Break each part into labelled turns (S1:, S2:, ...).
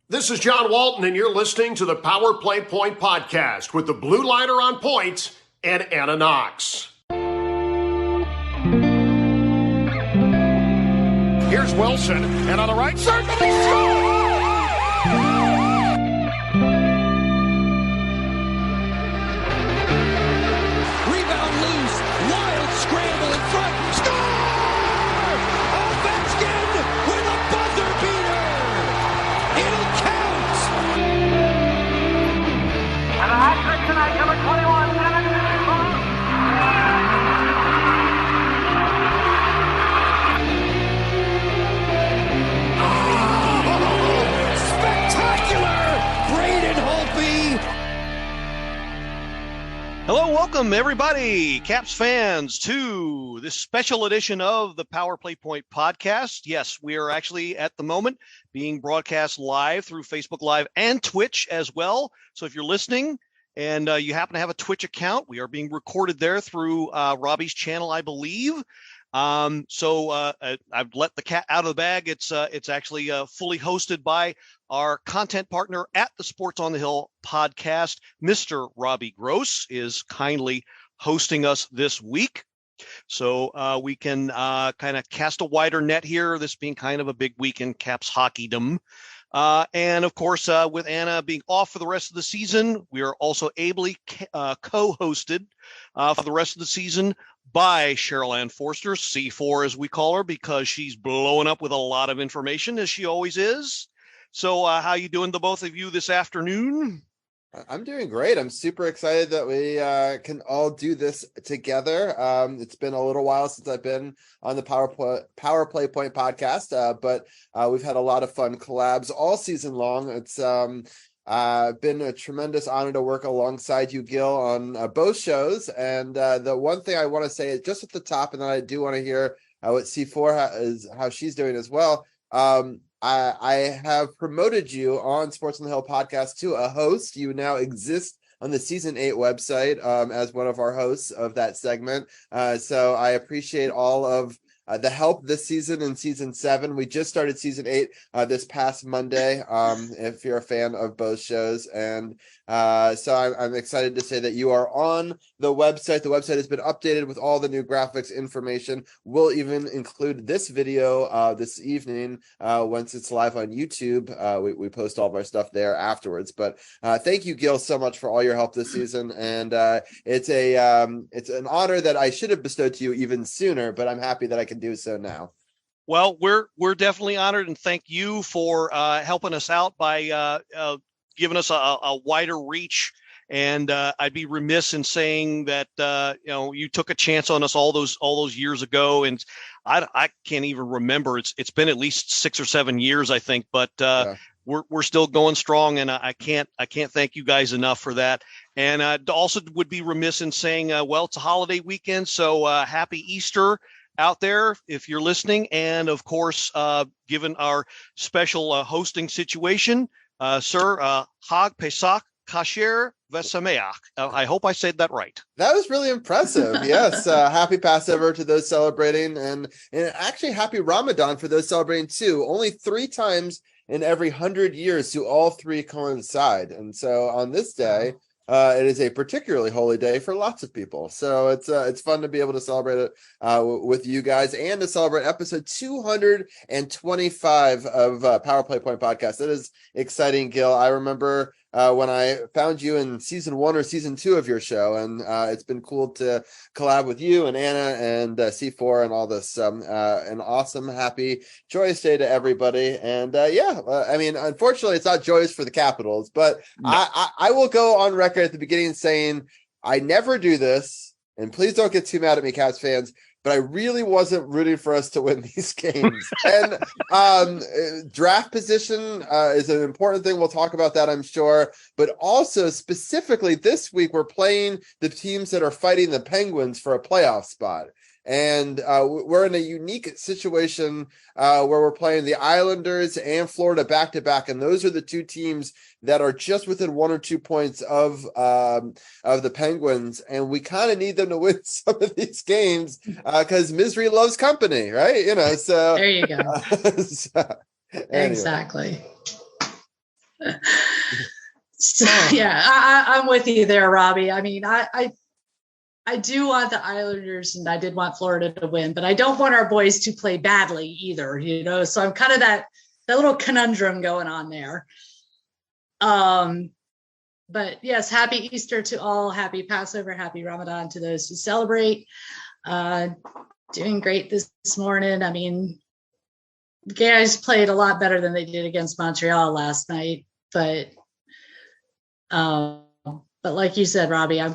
S1: This is John Walton, and you're listening to the Power Play Point podcast with the Blueliner on point and Anna Knox. Here's Wilson, and on the right side, he scores!
S2: Rebound loose, wild scramble in front, score! Ovechkin with a buzzer beater! It'll count!
S3: And a hat trick tonight, number 21,
S4: Hello, welcome everybody, Caps fans, to this special edition of the Power Play Point podcast. Yes, we are actually at the moment being broadcast live through Facebook Live and Twitch as well. So if you're listening and you happen to have a Twitch account, we are being recorded there through Robbie's channel, I believe. So I've let the cat out of the bag. It's actually fully hosted by our content partner at the Sports on the Hill podcast. Mr. Robbie Gross is kindly hosting us this week. So we can kind of cast a wider net here, this being kind of a big week in Caps hockeydom. And of course, with Anna being off for the rest of the season, we are also ably co-hosted for the rest of the season by Cheryl Anne Forster C4, as we call her, because she's blowing up with a lot of information, as she always is. So how you doing, the both of you, this afternoon?
S5: I'm doing great. I'm super excited that we can all do this together. It's been a little while since I've been on the Power Play Point podcast, but we've had a lot of fun collabs all season long. It's been a tremendous honor to work alongside you, Gil, on both shows. And the one thing I want to say is just at the top, and then I do want to hear what C4 how she's doing as well. I have promoted you on Sports on the Hill podcast to a host. You now exist on the Season 8 website as one of our hosts of that segment. So I appreciate all of the help this season in Season 7. We just started Season 8 this past Monday, if you're a fan of both shows. And so I'm excited to say that you are on the website. The website has been updated with all the new graphics information. We'll even include this video this evening once it's live on YouTube. We post all of our stuff there afterwards. But thank you, Gil, so much for all your help this season. And it's an honor that I should have bestowed to you even sooner, but I'm happy that I can do so now.
S4: Well, we're definitely honored, and thank you for helping us out by giving us a wider reach. And I'd be remiss in saying that you took a chance on us all those years ago, and I can't even remember. It's been at least 6 or 7 years, I think, but we're still going strong, and I can't thank you guys enough for that. And also would be remiss in saying, well, it's a holiday weekend, so happy Easter out there if you're listening. And of course, given our special hosting situation, sir, Hag Pesach Kasher Vesameach. I hope I said that right.
S5: That was really impressive. Yes. Happy Passover to those celebrating, and actually happy Ramadan for those celebrating too. Only 3 times in every 100 years do all 3 coincide. And so on this day, it is a particularly holy day for lots of people. So it's fun to be able to celebrate it with you guys, and to celebrate episode 225 of Power Play Point podcast. That is exciting, Gil. I remember when I found you in season 1 or season 2 of your show, and it's been cool to collab with you and Anna and C4 and all this. An awesome, happy, joyous day to everybody. And I mean, unfortunately, it's not joyous for the Capitals, but no. I will go on record at the beginning saying I never do this, and please don't get too mad at me, Caps fans, but I really wasn't rooting for us to win these games. And draft position is an important thing. We'll talk about that, I'm sure. But also specifically this week, we're playing the teams that are fighting the Penguins for a playoff spot. And we're in a unique situation where we're playing the Islanders and Florida back-to-back. And those are the 2 teams that are just within 1 or 2 points of the Penguins. And we kind of need them to win some of these games because misery loves company, right? So
S6: there you go.
S5: Anyway.
S6: Exactly. So, yeah, I'm with you there, Robbie. I mean, I do want the Islanders, and I did want Florida to win, but I don't want our boys to play badly either, so I'm kind of that little conundrum going on there. But yes, happy Easter to all, happy Passover, happy Ramadan to those who celebrate. Doing great this morning. I mean, the guys played a lot better than they did against Montreal last night, but like you said, Robbie, I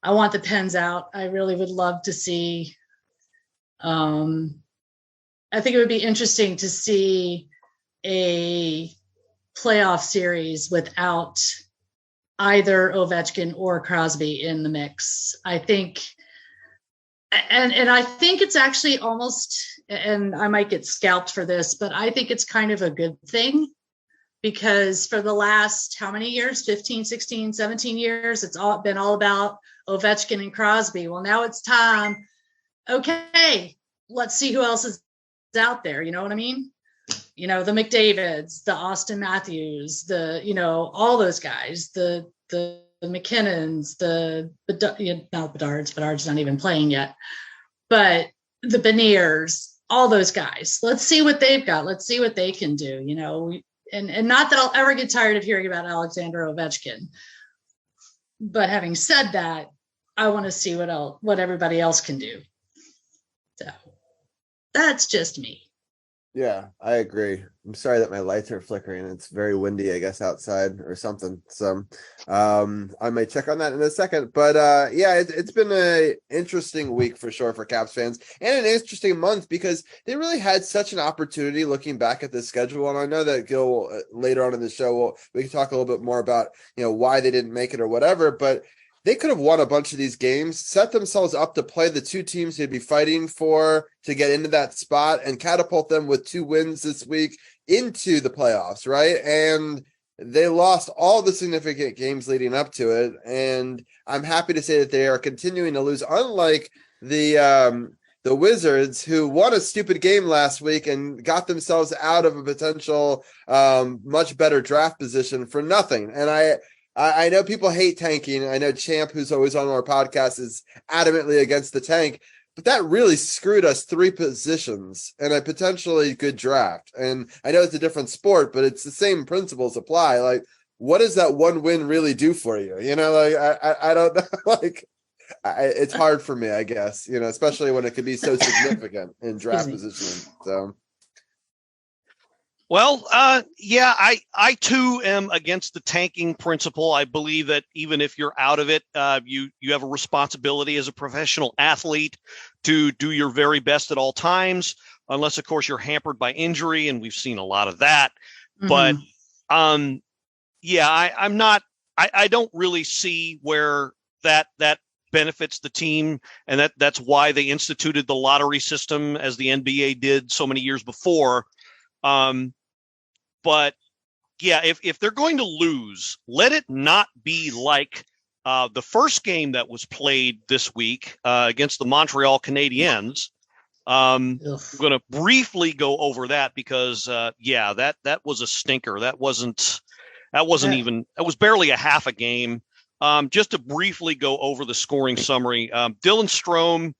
S6: want the Pens out. I really would love to see. I think it would be interesting to see a playoff series without either Ovechkin or Crosby in the mix. I think, and I think it's actually almost, and I might get scalped for this, but I think it's kind of a good thing. Because for the last, how many years, 15, 16, 17 years, it's been all about Ovechkin and Crosby. Well, now it's time. Okay, let's see who else is out there. You know what I mean? The McDavids, the Austin Matthews, all those guys, the McKinnons, not Bedard's not even playing yet, but the Beniers, all those guys. Let's see what they've got. Let's see what they can do, And not that I'll ever get tired of hearing about Alexander Ovechkin. But having said that, I want to see what everybody else can do. So that's just me.
S5: Yeah, I agree. I'm sorry that my lights are flickering. It's very windy, I guess, outside or something. So I might check on that in a second. But it's been an interesting week for sure for Caps fans, and an interesting month because they really had such an opportunity looking back at the schedule. And I know that Gil later on in the show, we can talk a little bit more about why they didn't make it or whatever. But they could have won a bunch of these games, set themselves up to play the two teams they'd be fighting for to get into that spot and catapult them with 2 wins this week into the playoffs, right? And they lost all the significant games leading up to it. And I'm happy to say that they are continuing to lose, unlike the Wizards, who won a stupid game last week and got themselves out of a potential much better draft position for nothing. And I know people hate tanking. I know Champ, who's always on our podcast, is adamantly against the tank, but that really screwed us 3 positions and a potentially good draft. And I know it's a different sport, but it's the same principles apply. Like, what does that 1 win really do for you? I don't know. It's hard for me, I guess, especially when it could be so significant in draft positioning. So.
S4: Well, I too am against the tanking principle. I believe that even if you're out of it, you have a responsibility as a professional athlete to do your very best at all times, unless, of course, you're hampered by injury, and we've seen a lot of that. Mm-hmm. But I'm not. I don't really see where that benefits the team, and that's why they instituted the lottery system, as the NBA did so many years before. But yeah, if they're going to lose, let it not be like the first game that was played this week against the Montreal Canadiens. I'm going to briefly go over that because that was a stinker. That was barely a half a game. Just to briefly go over the scoring summary, Dylan Strome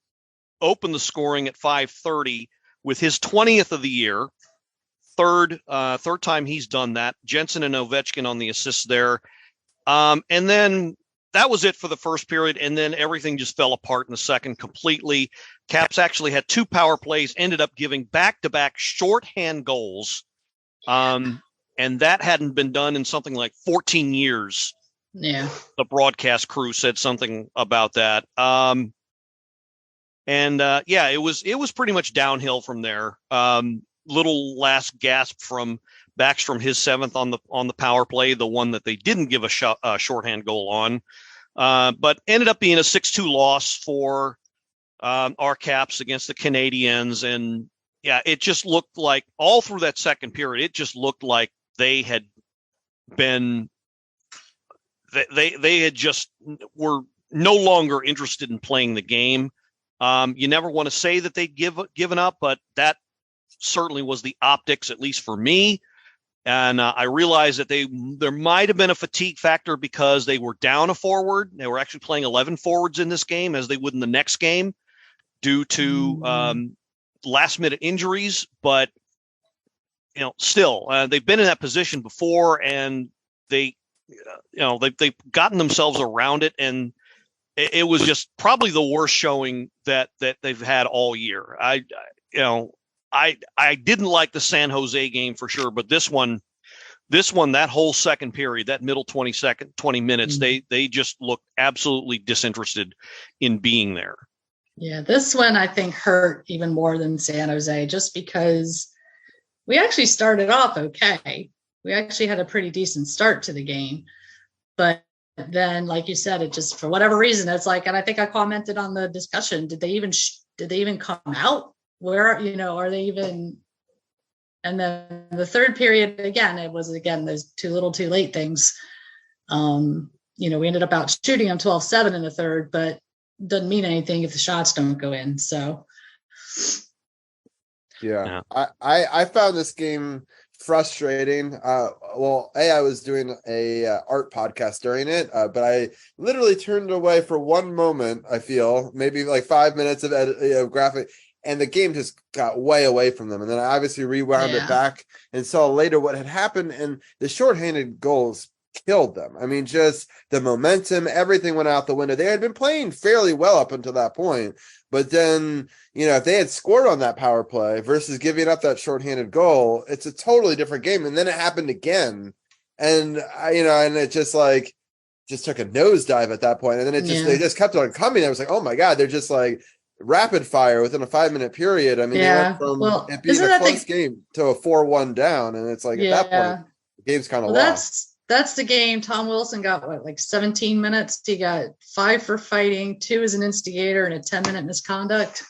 S4: opened the scoring at 5:30 with his 20th of the year. Third time he's done that. Jensen and Ovechkin on the assists there. And then that was it for the first period. And then everything just fell apart in the second completely. Caps actually had 2 power plays, ended up giving back-to-back shorthand goals. And that hadn't been done in something like 14 years.
S6: Yeah.
S4: The broadcast crew said something about that. It was pretty much downhill from there. Little last gasp from Backstrom, his 7th on the power play, the one that they didn't give a shorthand goal on, but ended up being a 6-2 loss for our Caps against the Canadiens. And yeah, it just looked like all through that second period, it just looked like they had been they had just were no longer interested in playing the game. You never want to say that they'd given up, but that certainly was the optics, at least for me. And I realized that there might have been a fatigue factor because they were down a forward. They were actually playing 11 forwards in this game, as they would in the next game, due to last minute injuries. But still, they've been in that position before, and they've gotten themselves around it, and it was just probably the worst showing that they've had all year. I didn't like the San Jose game for sure, but this one, that whole second period, that middle 20 minutes, they just looked absolutely disinterested in being there.
S6: Yeah, this one I think hurt even more than San Jose, just because we actually started off okay. We actually had a pretty decent start to the game, but then, like you said, it just, for whatever reason, it's like, and I think I commented on the discussion, did they even come out? Where, are they even? And then the third period, again, it was those too little too late things. We ended up out shooting them 12-7 in the third, but doesn't mean anything if the shots don't go in. So
S5: yeah. I found this game frustrating. I was doing a art podcast during it, but I literally turned away for one moment. I feel maybe like 5 minutes of graphic, and the game just got way away from them. And then I obviously rewound it back and saw later what had happened, and the shorthanded goals killed them. I mean, just the momentum, everything went out the window. They had been playing fairly well up until that point, but then, if they had scored on that power play versus giving up that shorthanded goal, it's a totally different game. And then it happened again. And and it just took a nosedive at that point. And then they just kept on coming. I was like, oh my God, they're just like rapid fire within a 5-minute period. I mean, they went from it being a close game to a 4-1 down. And it's like, at that point, the game's kind of lost.
S6: That's the game. Tom Wilson got 17 minutes. He got 5 for fighting, 2 as an instigator, and a 10-minute misconduct.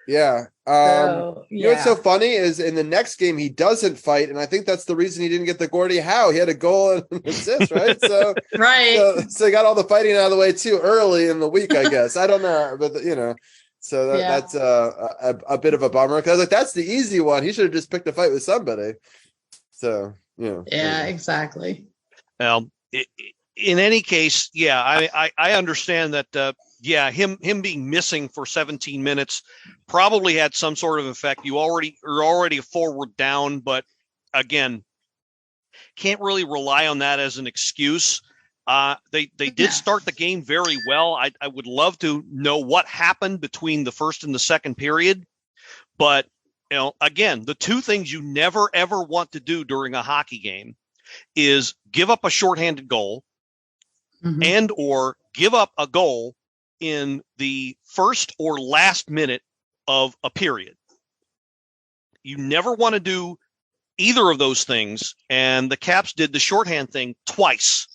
S5: Yeah. What's so funny is in the next game he doesn't fight, and I think that's the reason he didn't get the Gordie Howe. He had a goal and an assist, right? So
S6: right.
S5: So he got all the fighting out of the way too early in the week, I guess. I don't know, but so that's a bit of a bummer, because that's the easy one. He should have just picked a fight with somebody. So yeah,
S6: exactly.
S4: Well, in any case, I understand that. Him being missing for 17 minutes probably had some sort of effect. You're already forward down, but again, can't really rely on that as an excuse. They did start the game very well. I would love to know what happened between the first and the second period, but again, the two things you never ever want to do during a hockey game is give up a shorthanded goal and or give up a goal in the first or last minute of a period. You never want to do either of those things, and the Caps did the shorthand thing twice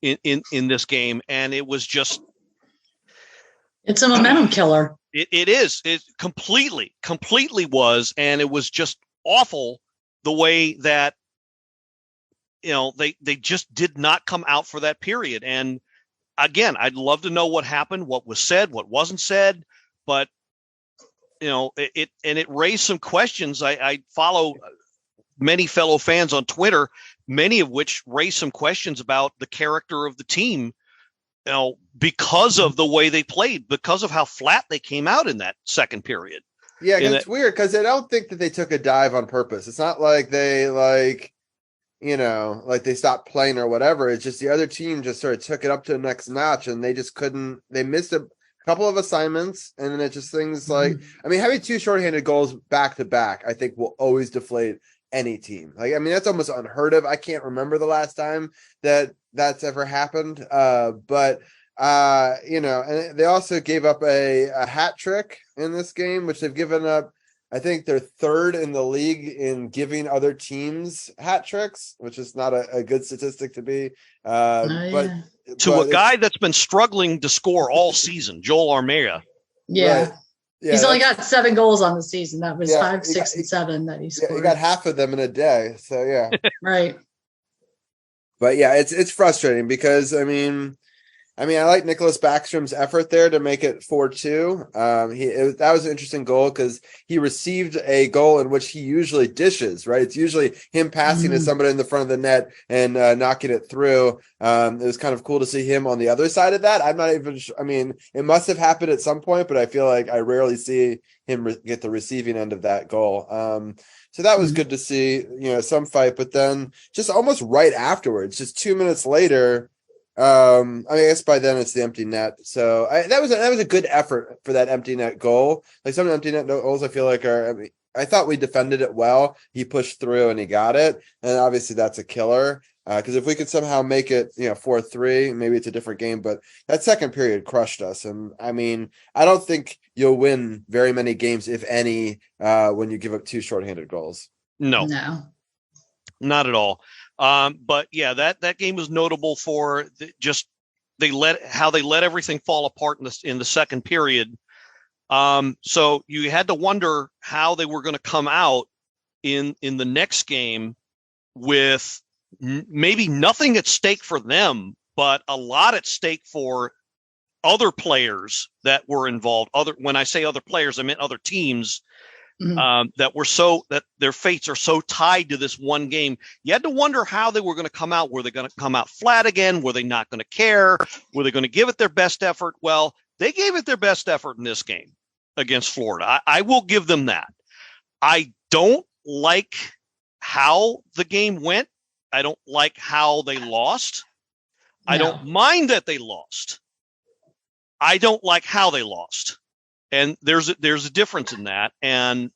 S4: in this game, and it was just,
S6: it's a momentum killer.
S4: It is. It completely was, and it was just awful the way that they just did not come out for that period. And again, I'd love to know what happened, what was said, what wasn't said, but it raised some questions. I follow many fellow fans on Twitter, many of which raised some questions about the character of the team, because of the way they played, because of how flat they came out in that second period.
S5: Yeah, it's weird because I don't think that they took a dive on purpose. It's not like they they stopped playing or whatever. It's just the other team just sort of took it up to the next notch, and they just couldn't. They missed a couple of assignments, and then it just things like, I mean, having 2 shorthanded goals back to back, I think will always deflate any team. That's almost unheard of. I can't remember the last time that's ever happened. But and they also gave up a hat trick in this game, which they've given up. I think they're 3rd in the league in giving other teams hat tricks, which is not a good statistic to be. But
S4: to a guy that's been struggling to score all season, Joel Armia.
S6: Yeah.
S5: Right. Yeah,
S6: he's only got 7 goals on the season. That was 5, 6, and 7 that he scored.
S5: He got half of them in a day. So yeah.
S6: Right.
S5: But yeah, it's frustrating because, I mean, I mean, I like Nicholas Backstrom's effort there to make it 4-2. That was an interesting goal because he received a goal in which he usually dishes, right? It's usually him passing to somebody in the front of the net and knocking it through. It was kind of cool to see him on the other side of that. I'm not even I mean, it must have happened at some point, but I feel like I rarely see him get the receiving end of that goal. So that was good to see, some fight, but then just almost right afterwards, just 2 minutes later, I mean, I guess by then it's the empty net. So that was a good effort for that empty net goal. Like some empty net goals, I feel like I thought we defended it well. He pushed through and he got it, and obviously that's a killer. Because if we could somehow make it, 4-3, maybe it's a different game. But that second period crushed us, and I mean, I don't think you'll win very many games, if any, when you give up 2 shorthanded goals.
S4: No, not at all. But yeah, that game was notable for they let everything fall apart in the second period. So you had to wonder how they were going to come out in the next game with maybe nothing at stake for them, but a lot at stake for other players that were involved. When I say other players, I meant other teams. That their fates are so tied to this one game. You had to wonder how they were going to come out. Were they going to come out flat again? Were they not going to care? Were they going to give it their best effort? Well, they gave it their best effort in this game against Florida. I will give them that. I don't like how the game went. I don't like how they lost. No. I don't mind that they lost. I don't like how they lost. And there's a difference in that, and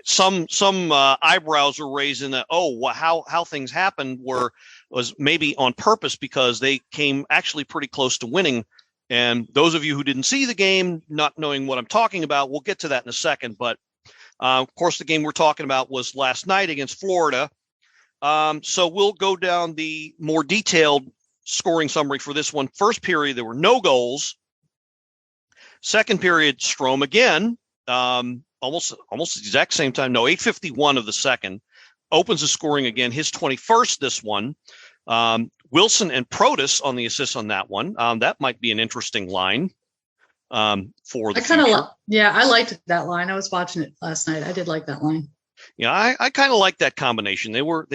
S4: some eyebrows were raising that how things happened was maybe on purpose because they came actually pretty close to winning. And those of you who didn't see the game, not knowing what I'm talking about, we'll get to that in a second. But of course, the game we're talking about was last night against Florida. So we'll go down the more detailed scoring summary for this one. First period, there were no goals. Second period, Strome again, almost the exact same time. No, 8:51 of the second, opens the scoring again. His 21st, this one. Wilson and Protas on the assist on that one. That might be an interesting line for the future.
S6: I liked that line. I was watching it last night. I did like that line.
S4: Yeah, I kind of like that combination. They were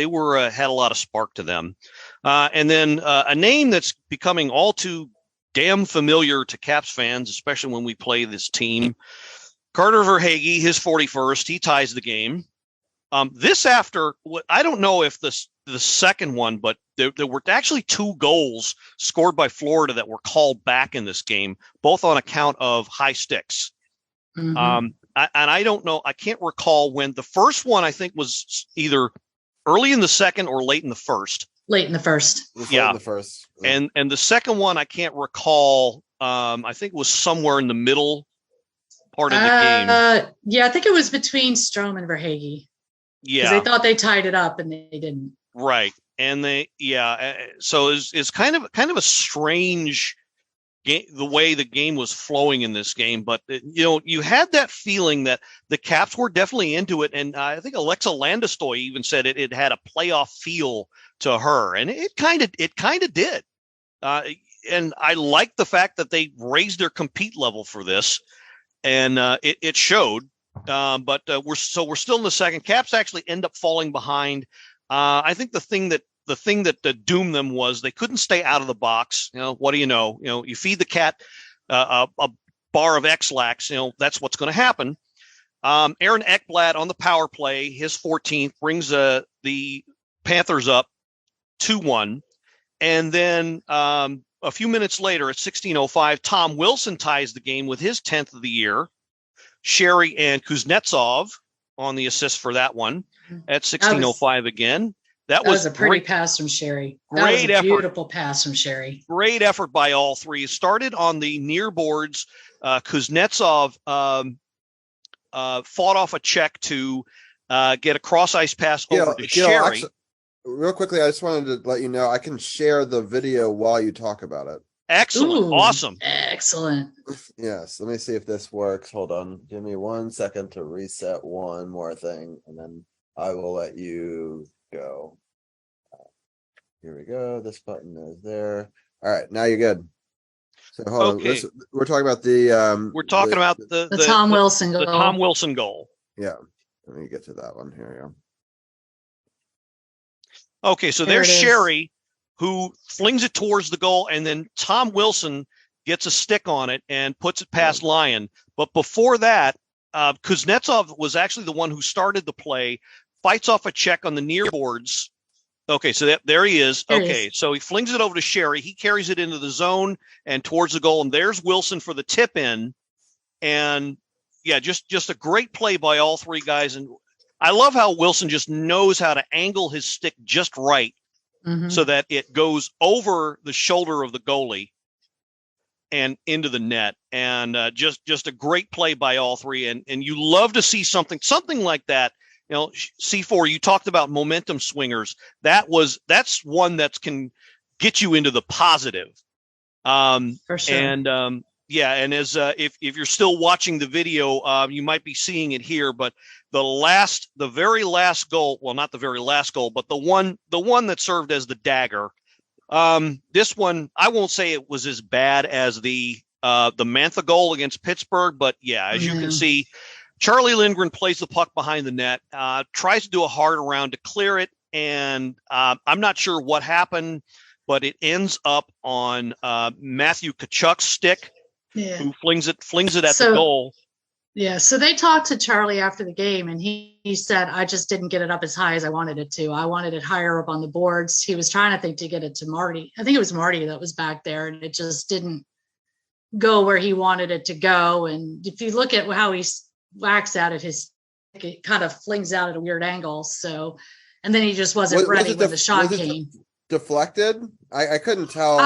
S4: had a lot of spark to them. And then a name that's becoming all too damn familiar to Caps fans, especially when we play this team. Carter Verhaeghe, his 41st, he ties the game. This after, I don't know if the second one, but there were actually 2 goals scored by Florida that were called back in this game, both on account of high sticks. And I don't know, I can't recall when. The first one I think was either early in the second or late in the first.
S6: Late in the first.
S4: Yeah.
S5: In the first.
S4: And the second one I can't recall. I think it was somewhere in the middle part of the game.
S6: Yeah, I think it was between Strome and Verhaeghe.
S4: Yeah.
S6: They thought they tied it up and they didn't.
S4: Right. And so it's kind of a strange game, the way the game was flowing in this game. But you had that feeling that the Caps were definitely into it, and I think Alexa Landestoy even said it had a playoff feel to her, and it kind of did. And I like the fact that they raised their compete level for this, and it showed. But we're still in the second. Caps actually end up falling behind. I think the thing that doomed them was they couldn't stay out of the box. What do you know? You feed the cat a bar of X-Lax, that's what's going to happen. Aaron Ekblad on the power play, his 14th, brings the Panthers up 2-1. And then a few minutes later at 16:05, Tom Wilson ties the game with his 10th of the year. Sherry and Kuznetsov on the assist for that one at 16:05 again. That was
S6: a pretty pass from Sherry.
S4: Great effort.
S6: Beautiful pass from Sherry.
S4: Great effort by all three. Started on the near boards. Kuznetsov fought off a check to get a cross ice pass over to Sherry.
S5: Actually, real quickly, I just wanted to let you know I can share the video while you talk about it.
S4: Excellent.
S6: Ooh,
S4: awesome.
S6: Excellent.
S5: Yes. Let me see if this works. Hold on. Give me 1 second to reset one more thing, and then I will let you go. Here we go. This button is there. All right. Now you're good. So hold on.
S4: Okay.
S5: We're talking about the
S4: We're talking about the
S6: Tom Wilson goal.
S4: The Tom Wilson goal.
S5: Yeah. Let me get to that one here.
S4: Okay, so there's Sherry, who flings it towards the goal, and then Tom Wilson gets a stick on it and puts it past Lyon. But before that, Kuznetsov was actually the one who started the play, fights off a check on the near boards. Okay, so there he is. Okay, so he flings it over to Sherry. He carries it into the zone and towards the goal, and there's Wilson for the tip in. And yeah, just a great play by all three guys. And I love how Wilson just knows how to angle his stick just right so that it goes over the shoulder of the goalie and into the net. And just a great play by all three. And you love to see something like that. You know, C4, you talked about momentum swingers. That's one that can get you into the positive.
S6: For sure.
S4: And yeah, and as if you're still watching the video, you might be seeing it here, but the very last goal, well, not the very last goal, but the one that served as the dagger. This one, I won't say it was as bad as the Mantha goal against Pittsburgh, but yeah, as you can see, Charlie Lindgren plays the puck behind the net, tries to do a hard around to clear it, and I'm not sure what happened, but it ends up on Matthew Tkachuk's stick, who flings it at the goal.
S6: Yeah, so they talked to Charlie after the game, and he said, I just didn't get it up as high as I wanted it to. I wanted it higher up on the boards. He was trying to get it to Marty. I think it was Marty that was back there, and it just didn't go where he wanted it to go. And if you look at how he whacks at it, it kind of flings out at a weird angle. So, and then he just wasn't ready when the shot came.
S5: Deflected? I couldn't tell.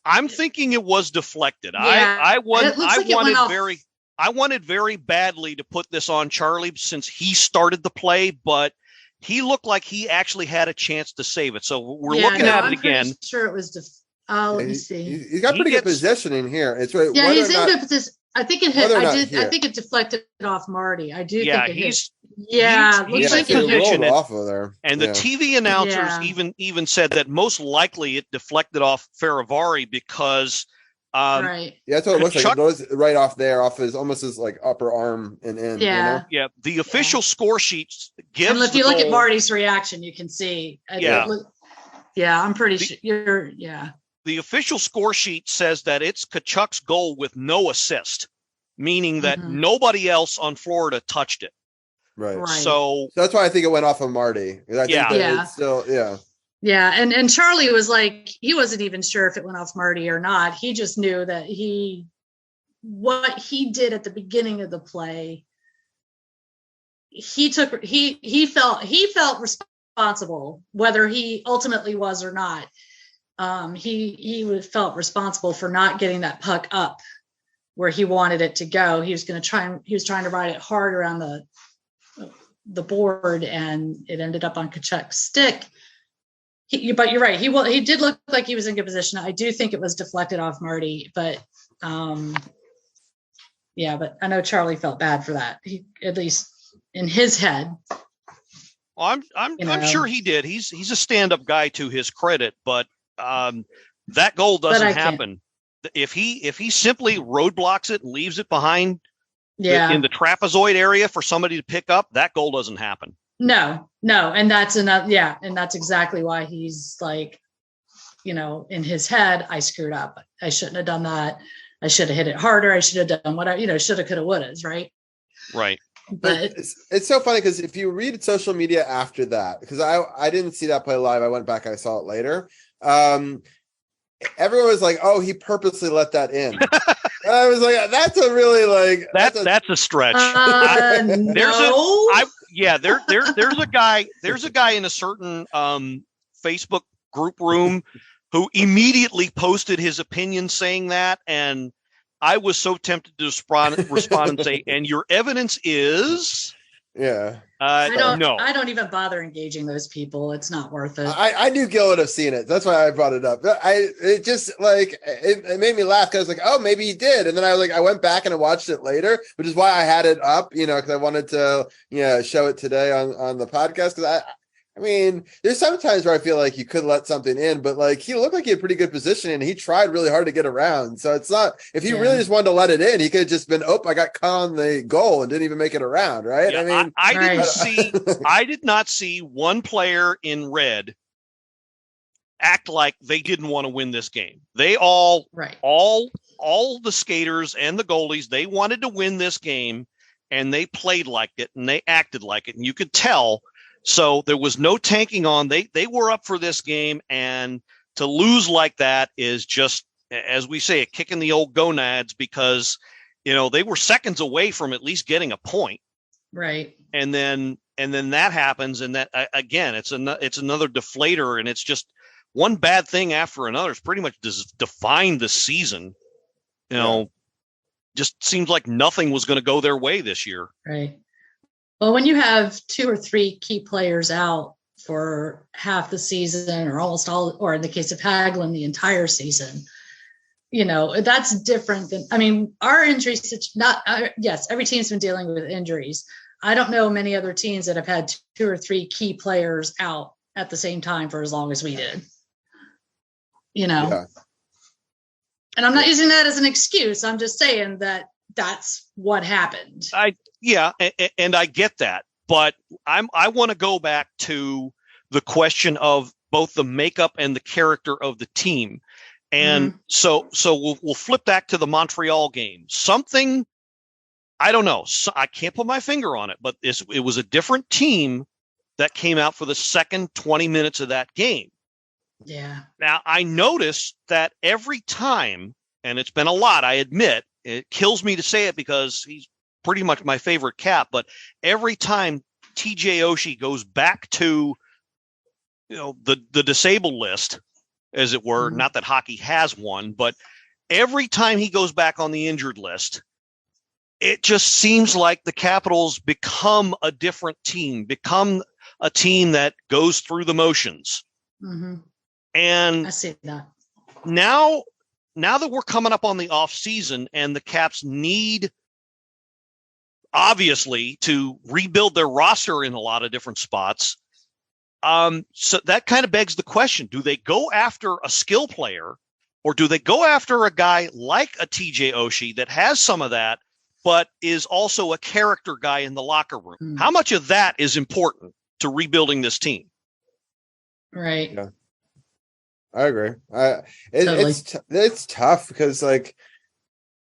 S4: I'm thinking it was deflected.
S6: Yeah,
S4: I wanted very badly to put this on Charlie since he started the play, but he looked like he actually had a chance to save it. So we're looking at it again.
S6: Sure, it was. Let me see.
S5: He's got pretty good positioning here. It's right.
S6: Yeah, he's in good position. I think it hit. I think it deflected off Marty. I do think it hit. Yeah,
S4: he's
S6: looks like
S4: in position
S5: off of there.
S4: And the TV announcers even said that most likely it deflected off Faravari because
S6: right.
S5: Yeah, that's what it looks like. It goes right off there, off his almost his like upper arm and in.
S6: Yeah.
S5: You know?
S4: Yeah. The official score sheet gives.
S6: And if you look at Marty's reaction, you can see. I'm pretty sure.
S4: The official score sheet says that it's Tkachuk's goal with no assist, meaning that nobody else on Florida touched it.
S5: Right.
S4: So
S5: that's why I think it went off of Marty. I think it's still,
S6: Yeah. And Charlie was like, he wasn't even sure if it went off Marty or not. He just knew that what he did at the beginning of the play, he felt responsible, whether he ultimately was or not. He felt responsible for not getting that puck up where he wanted it to go. He was trying to ride it hard around the board, and it ended up on Tkachuk's stick. But you're right. He did look like he was in good position. I do think it was deflected off Marty, but but I know Charlie felt bad for that. He, at least in his head.
S4: Well, I'm sure he did. He's a stand-up guy to his credit, but that goal doesn't happen. If he simply roadblocks it and leaves it behind in the trapezoid area for somebody to pick up, that goal doesn't happen.
S6: No, and that's enough. Yeah, and that's exactly why he's like, in his head, I screwed up. I shouldn't have done that. I should have hit it harder. I should have done whatever, shoulda, coulda, wouldas, right?
S4: Right.
S6: But
S5: it's so funny because if you read social media after that, because I didn't see that play live, I went back, I saw it later. Everyone was like, "Oh, he purposely let that in." I was like, "That's a really like
S4: that's a stretch." There's a guy in a certain Facebook group room who immediately posted his opinion saying that, and I was so tempted to respond and say, "And your evidence is?"
S5: Yeah.
S6: I don't even bother engaging those people. It's not worth it.
S5: I knew Gil would have seen it. That's why I brought it up. It just like it made me laugh because I was like, oh, maybe he did. And then I went back and I watched it later, which is why I had it up, because I wanted to show it today on the podcast, because I mean, there's sometimes where I feel like you could let something in, but like he looked like he had pretty good position and he tried really hard to get around. So it's not, if he really just wanted to let it in, he could have just been, I got caught on the goal and didn't even make it around, right?
S4: Yeah,
S5: I mean,
S4: I did not see one player in red act like they didn't want to win this game. They all the skaters and the goalies, they wanted to win this game and they played like it and they acted like it. And you could tell. So there was no tanking on. They were up for this game, and to lose like that is just, as we say, a kick in the old gonads, because they were seconds away from at least getting a point.
S6: Right.
S4: And then that happens, and that again, it's another deflator, and it's just one bad thing after another. It's pretty much defined the season. Just seems like nothing was going to go their way this year.
S6: Right. Well, when you have 2 or 3 key players out for half the season or almost all, or in the case of Hagelin, the entire season, that's different than, our injuries, yes, every team's been dealing with injuries. I don't know many other teams that have had 2 or 3 key players out at the same time for as long as we did,
S5: Yeah.
S6: And I'm not using that as an excuse. I'm just saying that that's what happened.
S4: And I get that, but I want to go back to the question of both the makeup and the character of the team. And so we'll flip back to the Montreal game. Something, I don't know, I can't put my finger on it, but it was a different team that came out for the second 20 minutes of that game.
S6: Yeah.
S4: Now, I noticed that every time, and it's been a lot, I admit, it kills me to say it because he's pretty much my favorite Cap, but every time TJ Oshie goes back to the disabled list, as it were, not that hockey has one, but every time he goes back on the injured list, it just seems like the Capitals become a different team, become a team that goes through the motions. And
S6: I see that.
S4: Now that we're coming up on the off season and the Caps need, obviously, to rebuild their roster in a lot of different spots. So that kind of begs the question, do they go after a skill player, or do they go after a guy like a TJ Oshie that has some of that, but is also a character guy in the locker room? How much of that is important to rebuilding this team?
S6: Right.
S5: Yeah. I agree. It's tough because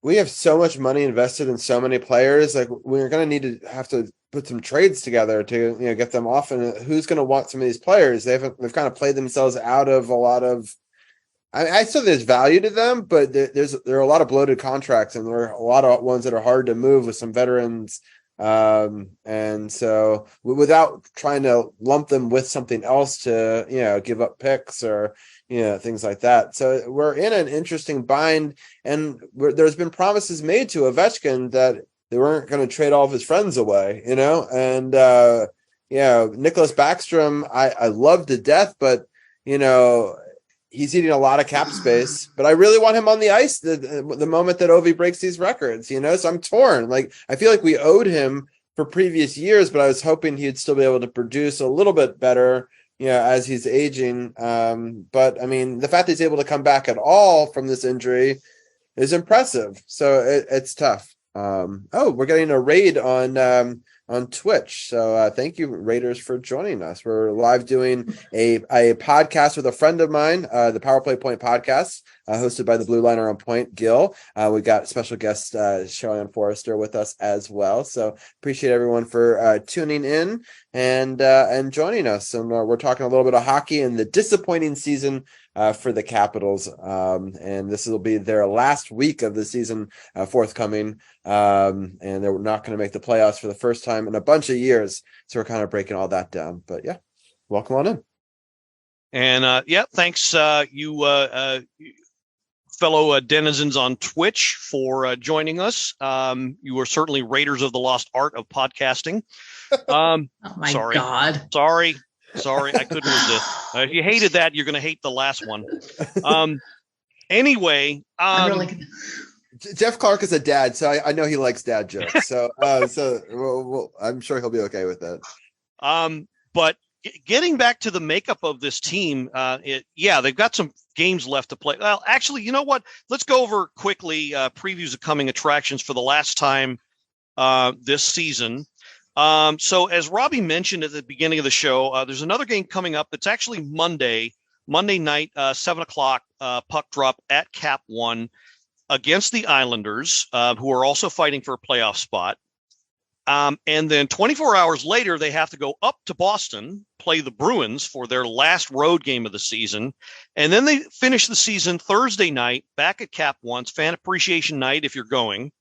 S5: we have so much money invested in so many players. Like, we're going to have to put some trades together to get them off. And who's going to want some of these players? They've kind of played themselves out of a lot of. I still there's value to them, but there are a lot of bloated contracts, and there are a lot of ones that are hard to move with some veterans. And so without trying to lump them with something else to give up picks or things like that. So we're in an interesting bind, and there's been promises made to Ovechkin that they weren't going to trade all of his friends away, and Nicholas Backstrom, I love to death, but he's eating a lot of cap space, but I really want him on the ice the moment that Ovi breaks these records, so I'm torn. Like, I feel like we owed him for previous years, but I was hoping he'd still be able to produce a little bit better, as he's aging. But I mean, the fact that he's able to come back at all from this injury is impressive. So it's tough. We're getting a raid on Twitch. So thank you, Raiders, for joining us. We're live doing a podcast with a friend of mine, the Power Play Point podcast, hosted by the Blueliner on Point, Gil. We got special guest Cheryl Anne Forster with us as well. So appreciate everyone for tuning in and joining us. And we're talking a little bit of hockey and the disappointing season for the Capitals. And this will be their last week of the season forthcoming. And they're not going to make the playoffs for the first time in a bunch of years. So we're kind of breaking all that down. But yeah, welcome on in.
S4: And thanks, you fellow denizens on Twitch for joining us. You are certainly Raiders of the Lost Art of podcasting.
S6: Oh my God.
S4: Sorry, I couldn't resist. If you hated that, you're going to hate the last one. Anyway,
S5: Jeff Clark is a dad, so I know he likes dad jokes. So I'm sure he'll be okay with that.
S4: But getting back to the makeup of this team, they've got some games left to play. Well, actually, you know what? Let's go over quickly previews of coming attractions for the last time this season. So as Robbie mentioned at the beginning of the show, there's another game coming up that's actually Monday night, 7:00 puck drop at Cap One against the Islanders, who are also fighting for a playoff spot. And then 24 hours later, they have to go up to Boston, play the Bruins for their last road game of the season. And then they finish the season Thursday night back at Cap One's Fan Appreciation Night, if you're going,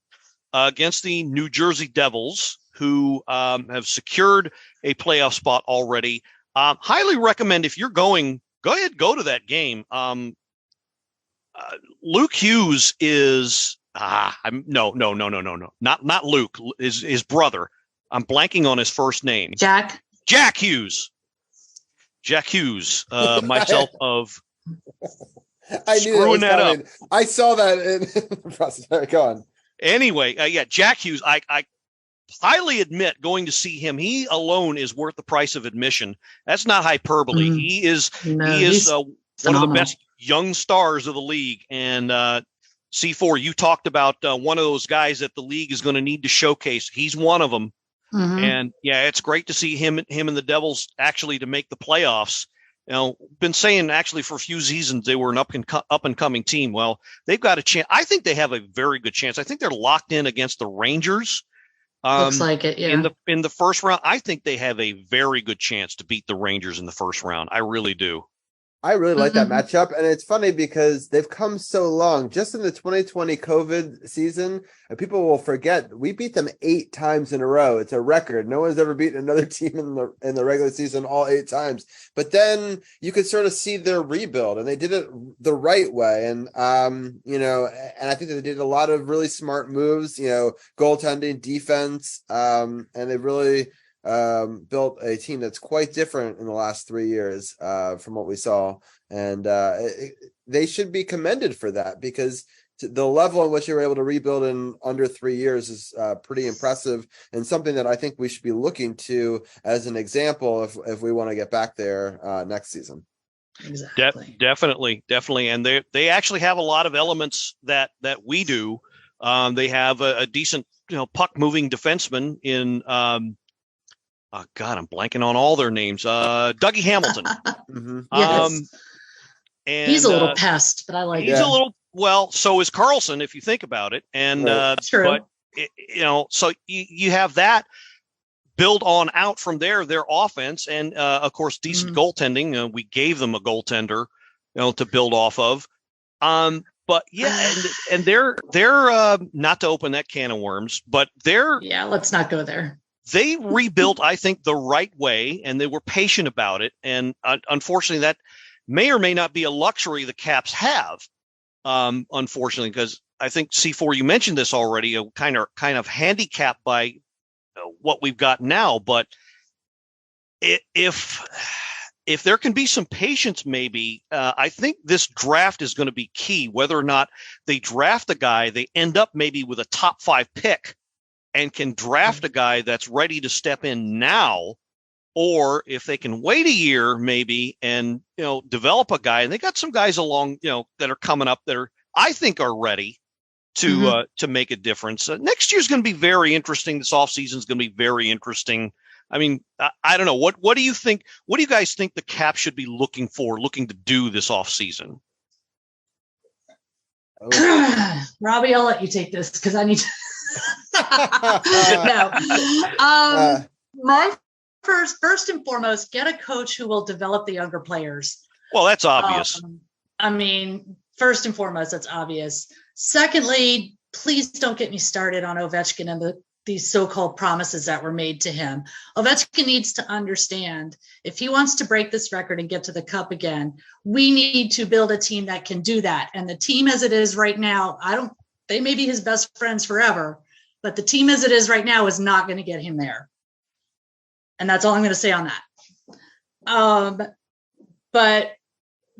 S4: against the New Jersey Devils, who have secured a playoff spot already. Highly recommend, if you're going, go ahead, go to that game. Luke Hughes is... no, not Luke, his brother. I'm blanking on his first name.
S6: Jack
S4: Hughes. Myself of
S5: I knew
S4: screwing that up.
S5: I saw that in the process. Go on.
S4: Anyway, Jack Hughes. I highly admit going to see him. He alone is worth the price of admission. That's not hyperbole. He is one of the best young stars of the league. And C4, you talked about one of those guys that the league is going to need to showcase. He's one of them. Mm-hmm. And it's great to see him and the Devils actually to make the playoffs. You know, been saying actually for a few seasons they were an up and coming team. Well, they've got a chance. I think they have a very good chance. I think they're locked in against the Rangers.
S6: Looks like it, yeah.
S4: In the first round, I think they have a very good chance to beat the Rangers in the first round. I really do.
S5: I really like that matchup. And it's funny because they've come so long. Just in the 2020 COVID season, and people will forget, we beat them 8 times in a row. It's a record. No one's ever beaten another team in the regular season all 8 times. But then you could sort of see their rebuild, and they did it the right way. And, and I think that they did a lot of really smart moves, goaltending, defense, and they really built a team that's quite different in the last 3 years from what we saw. And they should be commended for that, because the level in which they were able to rebuild in under 3 years is pretty impressive, and something that I think we should be looking to as an example if we want to get back there next season.
S6: Exactly.
S4: Definitely. And they actually have a lot of elements that we do. They have a decent, puck moving defenseman in oh God, I'm blanking on all their names. Dougie Hamilton.
S6: Yes.
S4: And
S6: he's a little pest, but I like
S4: he's a little, well, so is Carlson, if you think about it. And
S6: true.
S4: But so you have that build on out from there, their offense, and of course decent goaltending. We gave them a goaltender, to build off of. But and they're not to open that can of worms, but
S6: let's not go there.
S4: They rebuilt, I think, the right way, and they were patient about it. And unfortunately, that may or may not be a luxury the Caps have. Unfortunately, because I think C4, you mentioned this already, kind of handicapped by what we've got now. But if there can be some patience, maybe I think this draft is going to be key. Whether or not they draft a guy, they end up maybe with a top 5 pick, and can draft a guy that's ready to step in now, or if they can wait a year maybe and develop a guy. And they got some guys along that are coming up that I think are ready to make a difference. Next year's going to be very interesting. This offseason is going to be very interesting. I mean, I don't know. What do you think? What do you guys think the Cap should be looking to do this offseason?
S6: Robbie, I'll let you take this because I need to. No. My first and foremost, get a coach who will develop the younger players.
S4: Well, that's obvious.
S6: First and foremost, that's obvious. Secondly, please don't get me started on Ovechkin and these so-called promises that were made to him. Ovechkin needs to understand, if he wants to break this record and get to the cup again, we need to build a team that can do that. And the team as it is right now, they may be his best friends forever, but the team as it is right now is not going to get him there. And that's all I'm going to say on that. But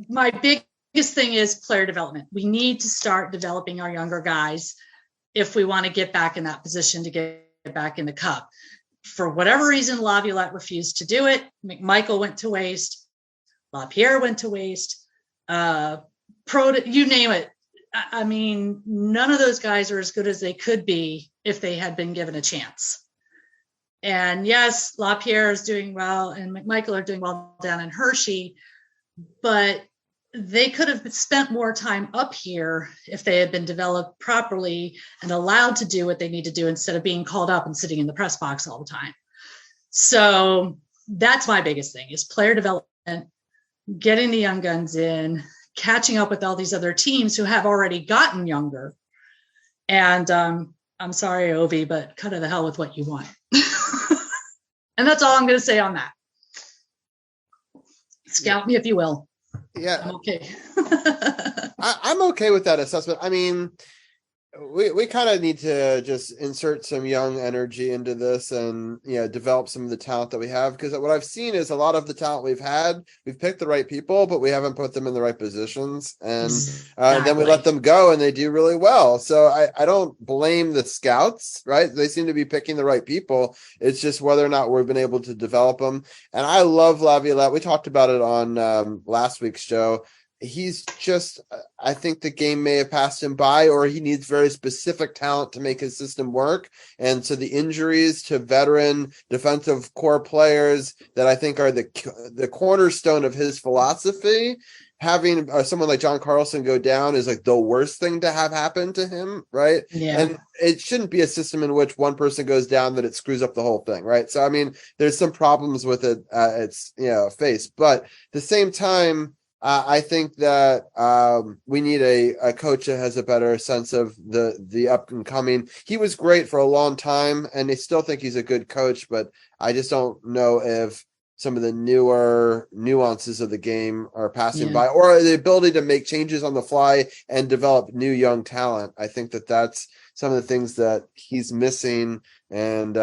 S6: my biggest thing is player development. We need to start developing our younger guys if we want to get back in that position to get back in the cup. for whatever reason, Laviolette refused to do it. McMichael went to waste. LaPierre went to waste. You name it. I mean, none of those guys are as good as they could be if they had been given a chance. And yes, LaPierre is doing well and McMichael are doing well down in Hershey, but they could have spent more time up here if they had been developed properly and allowed to do what they need to do instead of being called up and sitting in the press box all the time. So that's my biggest thing is player development, getting the young guns in, catching up with all these other teams who have already gotten younger. And I'm sorry, Ovi, but cut to the hell with what you want. And that's all I'm going to say on that. Scout me if you will.
S5: Yeah.
S6: I'm okay.
S5: I'm okay with that assessment. I mean, we kind of need to just insert some young energy into this and, develop some of the talent that we have. Because what I've seen is a lot of the talent we've picked the right people, but we haven't put them in the right positions. And then we let them go and they do really well. So I don't blame the scouts, right? They seem to be picking the right people. It's just whether or not we've been able to develop them. And I love Laviolette. We talked about it on last week's show. He's just, I think the game may have passed him by, or he needs very specific talent to make his system work. And so the injuries to veteran defensive core players that I think are the cornerstone of his philosophy, having someone like John Carlson go down is like the worst thing to have happen to him, right?
S6: Yeah.
S5: And it shouldn't be a system in which one person goes down that it screws up the whole thing, right? So, I mean, there's some problems with it. It's, face. But at the same time, I think that we need a coach that has a better sense of the up and coming. He was great for a long time, and I still think he's a good coach, but I just don't know if some of the newer nuances of the game are passing by, or the ability to make changes on the fly and develop new young talent. I think that's some of the things that he's missing, and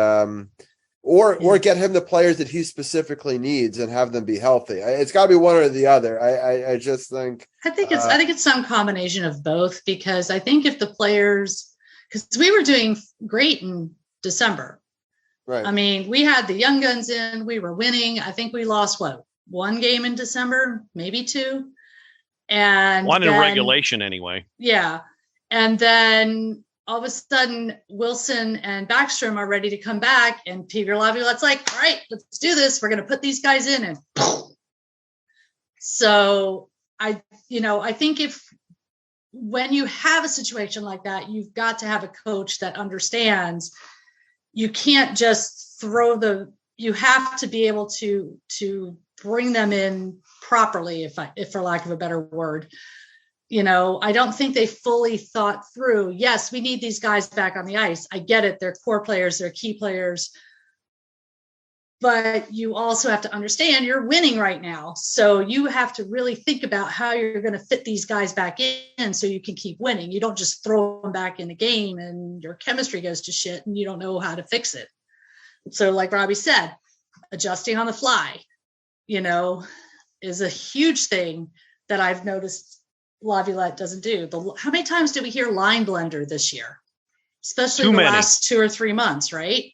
S5: or get him the players that he specifically needs and have them be healthy. It's got to be one or the other. I just think. I think
S6: it's some combination of both, because I think if the players, because we were doing great in December.
S5: Right.
S6: I mean, we had the young guns in, we were winning. I think we lost one game in December, maybe two. And
S4: one in regulation anyway.
S6: Yeah. And then all of a sudden, Wilson and Backstrom are ready to come back, and Peter Laviolette's like, all right, let's do this. We're going to put these guys in. And so I think when you have a situation like that, you've got to have a coach that understands. You can't just you have to be able to bring them in properly, if for lack of a better word. I don't think they fully thought through, yes, we need these guys back on the ice. I get it. They're core players. They're key players. But you also have to understand you're winning right now. So you have to really think about how you're going to fit these guys back in so you can keep winning. You don't just throw them back in the game and your chemistry goes to shit and you don't know how to fix it. So like Robbie said, adjusting on the fly, is a huge thing that I've noticed Laviolette doesn't do. How many times did we hear line blender this year? Especially in the last 2 or 3 months, right?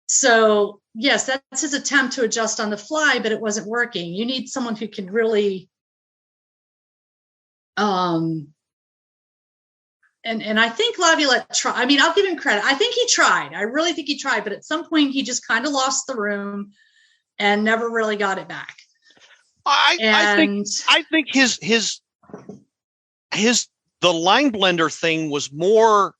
S6: So yes, that's his attempt to adjust on the fly, but it wasn't working. You need someone who can really, and I think Laviolette tried. I mean, I'll give him credit. I think he tried. I really think he tried, but at some point he just kind of lost the room and never really got it back.
S4: I think the line blender thing was more,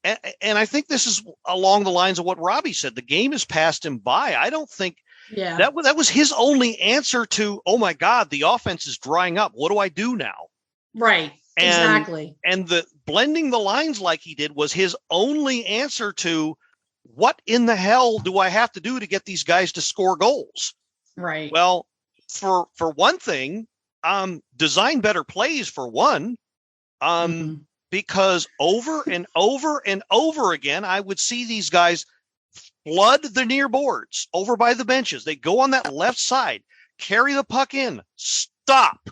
S4: and I think this is along the lines of what Robbie said. The game has passed him by. I don't think that was his only answer to, oh my God, the offense is drying up. What do I do now?
S6: Right. Exactly.
S4: And the blending the lines like he did was his only answer to, what in the hell do I have to do to get these guys to score goals?
S6: Right.
S4: Well, for one thing, design better plays for one, because over and over and over again, I would see these guys flood the near boards over by the benches. They go on that left side, carry the puck in, stop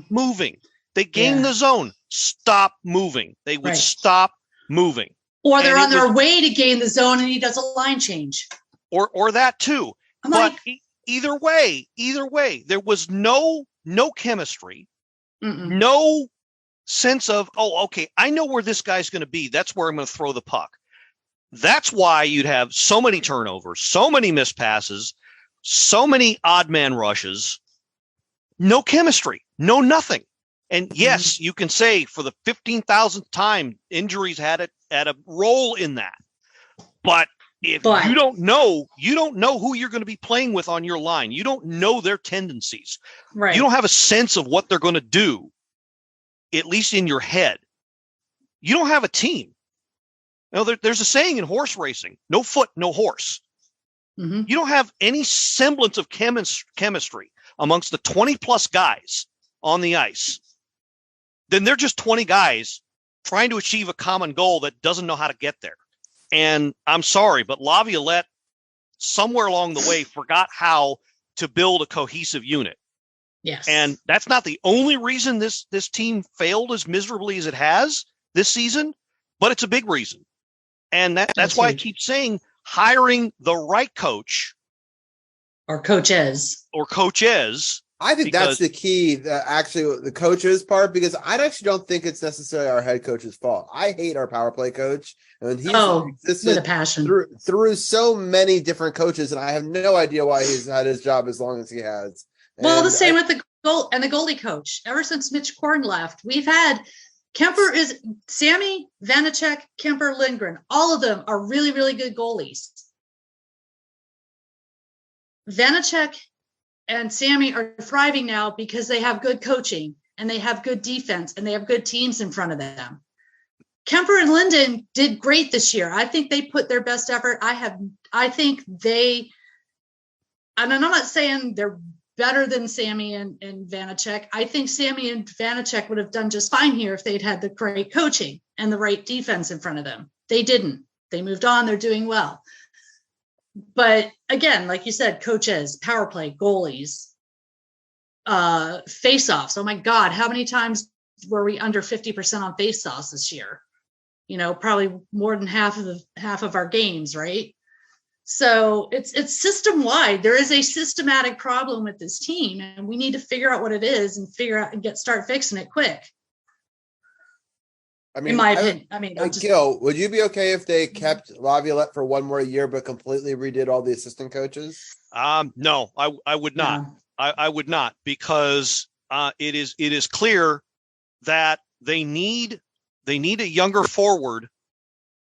S4: moving. They gain the zone, stop moving. They would stop moving.
S6: Or they're on their way to gain the zone and he does a line change.
S4: Or that too. But either way, there was no chemistry, no sense of, oh, okay, I know where this guy's going to be. That's where I'm going to throw the puck. That's why you'd have so many turnovers, so many missed passes, so many odd man rushes, no chemistry, no nothing. And yes, you can say for the 15,000th time, injuries had a role in that. But if you don't know who you're going to be playing with on your line. You don't know their tendencies. Right. You don't have a sense of what they're going to do, at least in your head. You don't have a team. You know, there's a saying in horse racing, no foot, no horse. You don't have any semblance of chemistry amongst the 20 plus guys on the ice. Then they're just 20 guys trying to achieve a common goal that doesn't know how to get there. And I'm sorry, but Laviolette somewhere along the way forgot how to build a cohesive unit.
S6: Yes.
S4: And that's not the only reason this team failed as miserably as it has this season, but it's a big reason. And that's why I keep saying hiring the right coach
S6: or coaches.
S5: I think that's the key, actually, the coaches part, because I actually don't think it's necessarily our head coach's fault. I hate our power play coach. And he's
S6: with a passion
S5: through so many different coaches, and I have no idea why he's had his job as long as he has.
S6: Well, the same with the goalie coach. Ever since Mitch Korn left, we've had Sammy, Vanacek, Kemper, Lindgren. All of them are really, really good goalies. Vanacek and Sammy are thriving now because they have good coaching and they have good defense and they have good teams in front of them. Kemper and Linden did great this year. I think they put their best effort. And I'm not saying they're better than Sammy and Vanacek. I think Sammy and Vanacek would have done just fine here if they'd had the great coaching and the right defense in front of them. They didn't. They moved on. They're doing well. But again, like you said, coaches, power play, goalies, face-offs. Oh my God, how many times were we under 50% on face-offs this year? You know, probably more than half of our games, right? So it's system-wide. There is a systematic problem with this team, and we need to figure out what it is and start fixing it quick. I mean, in my opinion,
S5: Gil, would you be okay if they kept Laviolette for one more year, but completely redid all the assistant coaches?
S4: No, I would not. No. I would not, because it is clear that they need a younger forward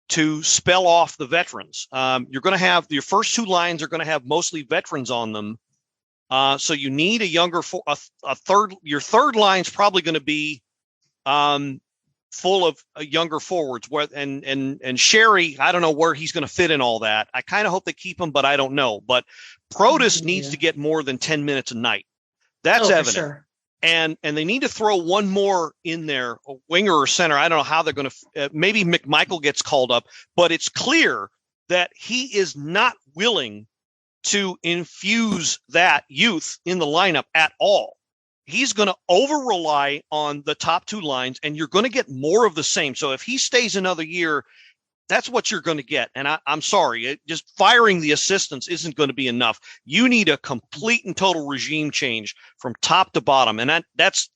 S4: to spell off the veterans. You're going to have your first two lines are going to have mostly veterans on them. So you need a younger, your third line's probably going to be full of younger forwards. And Sherry, I don't know where he's going to fit in all that. I kind of hope they keep him, but I don't know. But Protas needs to get more than 10 minutes a night. That's evident. Sure. And they need to throw one more in there, a winger or center. I don't know how they're going to. Maybe McMichael gets called up, but it's clear that he is not willing to infuse that youth in the lineup at all. He's going to over-rely on the top two lines, and you're going to get more of the same. So if he stays another year, that's what you're going to get. And I'm sorry, just firing the assistants isn't going to be enough. You need a complete and total regime change from top to bottom. And that's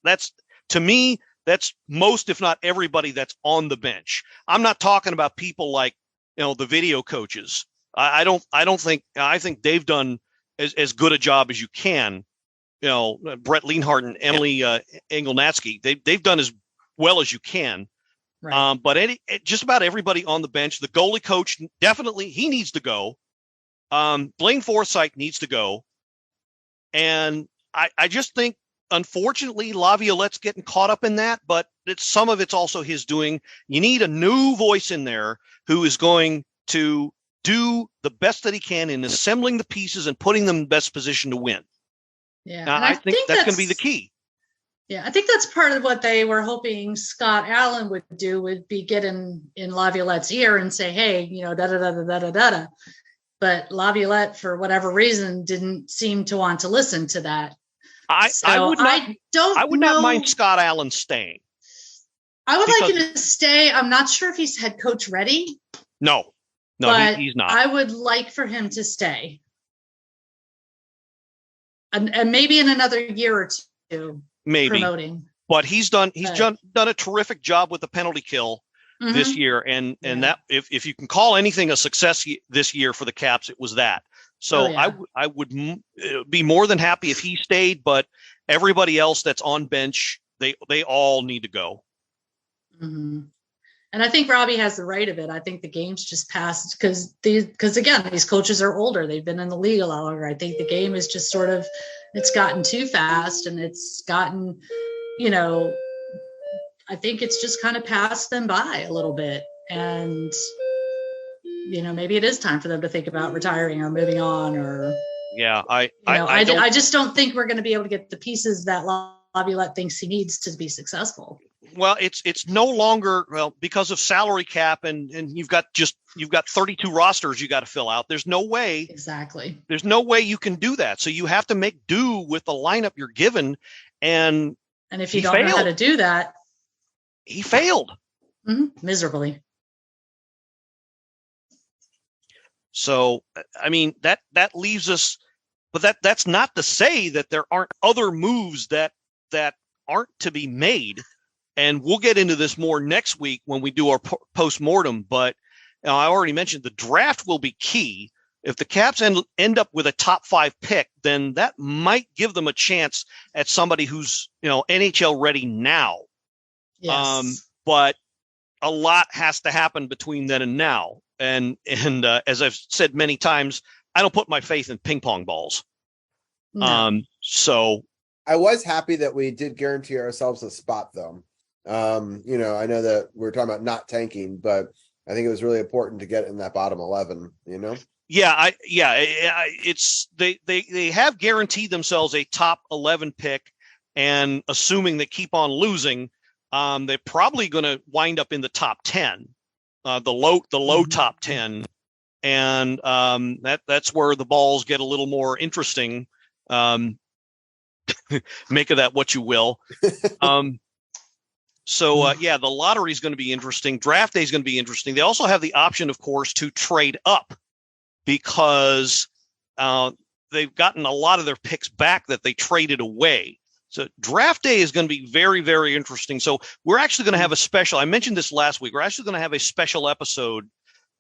S4: to me, that's most, if not everybody that's on the bench. I'm not talking about people like, the video coaches. I think they've done as good a job as you can. Brett Lienhardt and Emily Engelnatsky, they've done as well as you can. Right. But just about everybody on the bench, the goalie coach, definitely he needs to go. Blaine Forsythe needs to go. And I just think, unfortunately, Laviolette's getting caught up in that, but some of it's also his doing. You need a new voice in there who is going to do the best that he can in assembling the pieces and putting them in the best position to win.
S6: Yeah,
S4: now, I think that's going to be the key.
S6: Yeah, I think that's part of what they were hoping Scott Allen would do, would be get in Laviolette's ear and say, hey, da-da-da-da-da-da-da. But Laviolette, for whatever reason, didn't seem to want to listen to that.
S4: I would not mind Scott Allen staying.
S6: I would like him to stay. I'm not sure if he's head coach ready.
S4: No, he's not.
S6: I would like for him to stay. And maybe in another year or two, promoting.
S4: But he's done a terrific job with the penalty kill this year, and that if you can call anything a success this year for the Caps, it was that. So I would be more than happy if he stayed, but everybody else that's on bench, they all need to go.
S6: Mm-hmm. And I think Robbie has the right of it. I think the game's just passed because again, these coaches are older. They've been in the league a lot longer. I think the game is just sort of, it's gotten too fast, and it's gotten, I think it's just kind of passed them by a little bit. And, maybe it is time for them to think about retiring or moving on, or.
S4: Yeah,
S6: I just don't think we're going to be able to get the pieces that Laviolette thinks he needs to be successful.
S4: Well, it's no longer, because of salary cap, and you've got 32 rosters you got to fill out. There's no way.
S6: Exactly.
S4: There's no way you can do that. So you have to make do with the lineup you're given. And
S6: if you don't know how to do that,
S4: he failed
S6: miserably.
S4: So, I mean, that leaves us, but that's not to say that there aren't other moves that aren't to be made. And we'll get into this more next week when we do our post-mortem. But I already mentioned the draft will be key. If the Caps end up with a top 5 pick, then that might give them a chance at somebody who's, NHL ready now.
S6: Yes.
S4: But a lot has to happen between then and now. And as I've said many times, I don't put my faith in ping pong balls.
S6: No.
S4: So
S5: I was happy that we did guarantee ourselves a spot, though. I know that we're talking about not tanking, but I think it was really important to get in that bottom 11.
S4: Yeah, it's they have guaranteed themselves a top 11 pick, and assuming they keep on losing, they're probably going to wind up in the top 10, the low top 10, and that's where the balls get a little more interesting. Make of that what you will. So the lottery is going to be interesting. Draft day is going to be interesting. They also have the option, of course, to trade up because they've gotten a lot of their picks back that they traded away. So draft day is going to be very, very interesting. So we're actually going to have a special. I mentioned this last week. We're actually going to have a special episode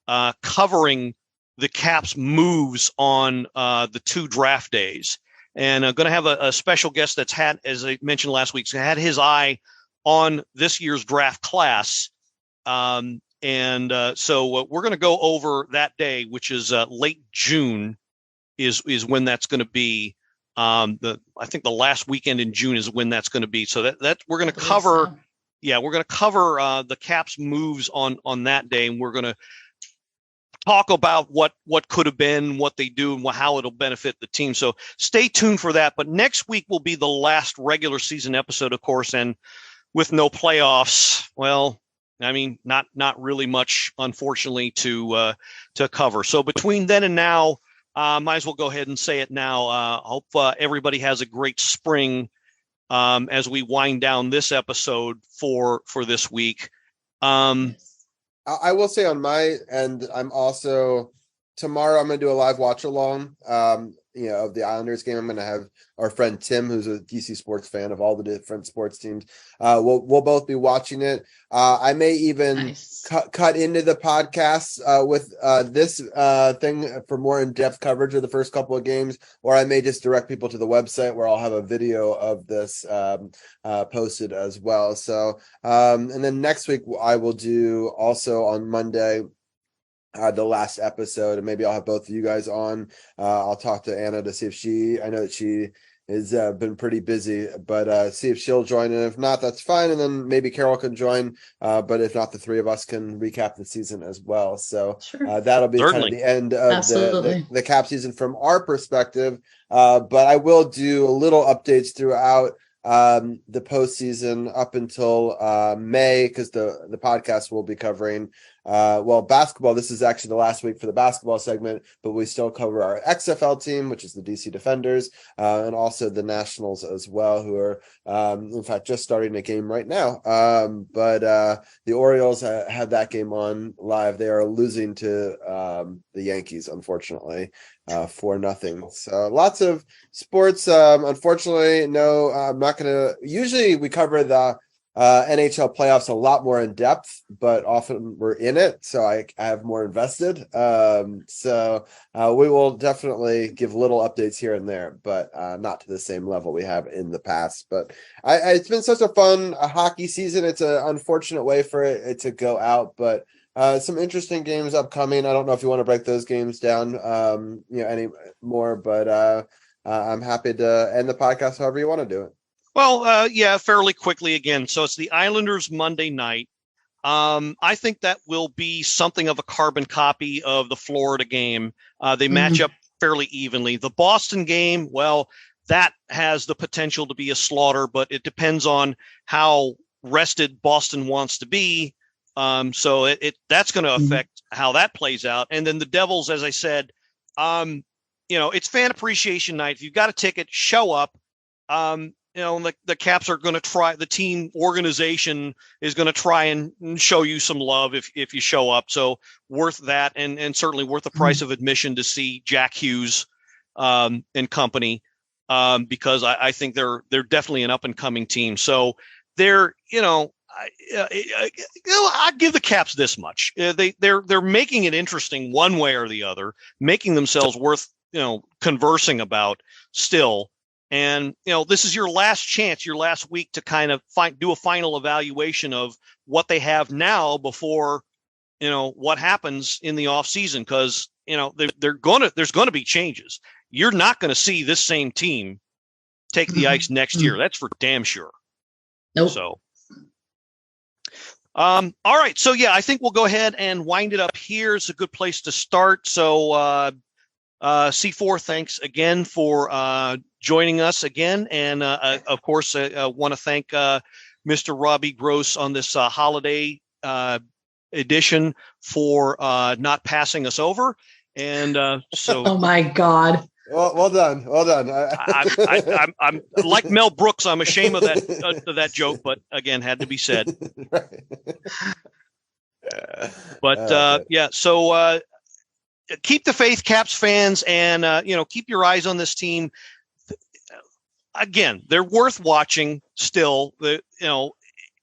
S4: covering the Caps moves on the 2 draft days. And I'm going to have a special guest that's had, as I mentioned last week, had his eye on this year's draft class. So we're going to go over that day, which is late June is when that's going to be. I think the last weekend in June is when that's going to be. So that we're going to cover. Yeah, we're going to cover the Caps moves on that day, and we're going to talk about what could have been, what they do, and how it'll benefit the team. So stay tuned for that. But next week will be the last regular season episode, of course, and with no playoffs, well, I mean, not really much, unfortunately, to cover. So between then and now, might as well go ahead and say it now. Hope everybody has a great spring as we wind down this episode for this week.
S5: I will say on my end, tomorrow I'm going to do a live watch along, of the Islanders game. I'm going to have our friend Tim, who's a DC sports fan of all the different sports teams. We'll both be watching it. I may even cut into the podcast with this thing for more in-depth coverage of the first couple of games, or I may just direct people to the website where I'll have a video of this posted as well. So, and then next week I will do also on Monday the last episode, and maybe I'll have both of you guys on. I'll talk to Anna to see if I know that she has been pretty busy, but see if she'll join, and if not, that's fine. And then maybe Carol can join, but if not, the 3 of us can recap the season as well. So that'll be kind of the end of the Cap season from our perspective. But I will do a little updates throughout the postseason up until May, because the podcast will be covering basketball. This is actually the last week for the basketball segment, but we still cover our XFL team, which is the DC Defenders, and also the Nationals as well, who are, in fact, just starting a game right now. But the Orioles had that game on live. They are losing to the Yankees, unfortunately, 4-0. So lots of sports. Unfortunately, no, I'm not going to. Usually we cover the NHL playoffs a lot more in depth, but often we're in it, so I have more invested. So we will definitely give little updates here and there, but not to the same level we have in the past. But it's been such a fun hockey season. It's an unfortunate way for it to go out, but some interesting games upcoming. I don't know if you want to break those games down any more, but I'm happy to end the podcast however you want to do it.
S4: Well, yeah, fairly quickly again. So it's the Islanders Monday night. I think that will be something of a carbon copy of the Florida game. They match up fairly evenly. The Boston game, well, that has the potential to be a slaughter, but it depends on how rested Boston wants to be. So that's going to affect how that plays out. And then the Devils, as I said, it's fan appreciation night. If you've got a ticket, show up. The Caps are going to try, the team organization is going to try and show you some love if you show up. So worth that, and certainly worth the price of admission to see Jack Hughes and company, because I think they're definitely an up and coming team. So they're, I'd give the Caps this much. They're making it interesting one way or the other, making themselves worth, conversing about still. And, this is your last chance, your last week to kind of do a final evaluation of what they have now before, what happens in the off season. Cause there's going to be changes. You're not going to see this same team take the ice next year. That's for damn sure.
S6: Nope.
S4: So, all right. So yeah, I think we'll go ahead and wind it up here. It's a good place to start. So, C4, thanks again for joining us again. And of course, I want to thank Mr. Robbie Gross on this holiday edition for not passing us over. And so,
S6: oh my God.
S5: Well done.
S4: I'm like Mel Brooks. I'm ashamed of that joke, but again, had to be said.
S5: Right.
S4: But yeah, so keep the faith, Caps fans, and keep your eyes on this team. Again, they're worth watching still.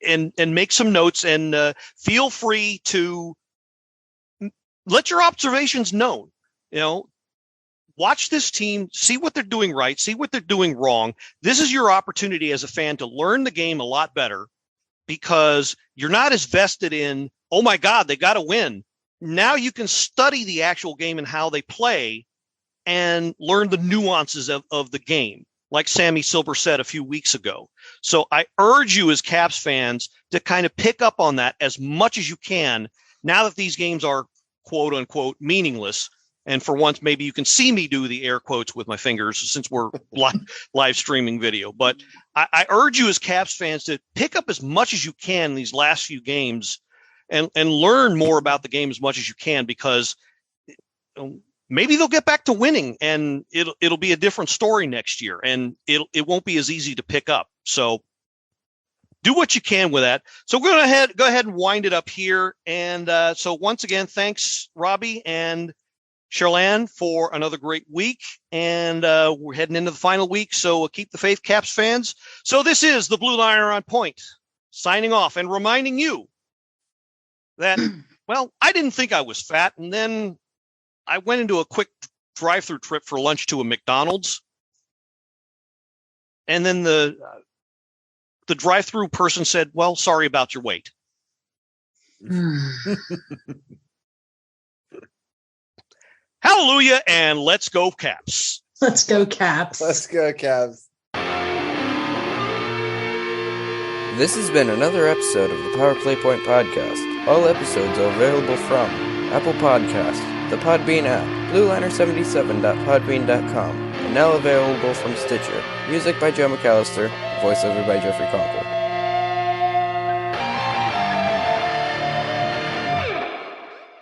S4: And make some notes, and feel free to let your observations known. Watch this team, see what they're doing right, see what they're doing wrong. This is your opportunity as a fan to learn the game a lot better, because you're not as vested in, oh my God, they got to win. Now you can study the actual game and how they play and learn the nuances of the game, like Sammy Silver said a few weeks ago. So I urge you as Caps fans to kind of pick up on that as much as you can now that these games are quote unquote meaningless. And for once, maybe you can see me do the air quotes with my fingers since we're live streaming video. But I urge you as Caps fans to pick up as much as you can in these last few games and learn more about the game as much as you can, because maybe they'll get back to winning and it'll be a different story next year, and it won't be as easy to pick up. So do what you can with that. So we're going to go ahead and wind it up here. And so once again, thanks, Robbie and Cheryl Anne, for another great week. And we're heading into the final week, so keep the faith, Caps fans. So this is the Blueliner on Point, signing off and reminding you that, well, I didn't think I was fat, and then I went into a quick drive-through trip for lunch to a McDonald's, and then the drive-through person said, well, sorry about your weight. Hallelujah, and let's go Caps.
S6: Let's go Caps.
S5: Let's go Caps.
S7: This has been another episode of the Power Play Point Podcast. All episodes are available from Apple Podcasts, the Podbean app, blueliner77.podbean.com, and now available from Stitcher. Music by Joe McAllister, voiceover by Jeffrey Conkle.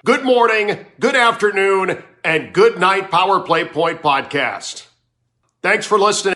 S1: good morning, good afternoon, and good night, Power Play Point podcast. Thanks for listening.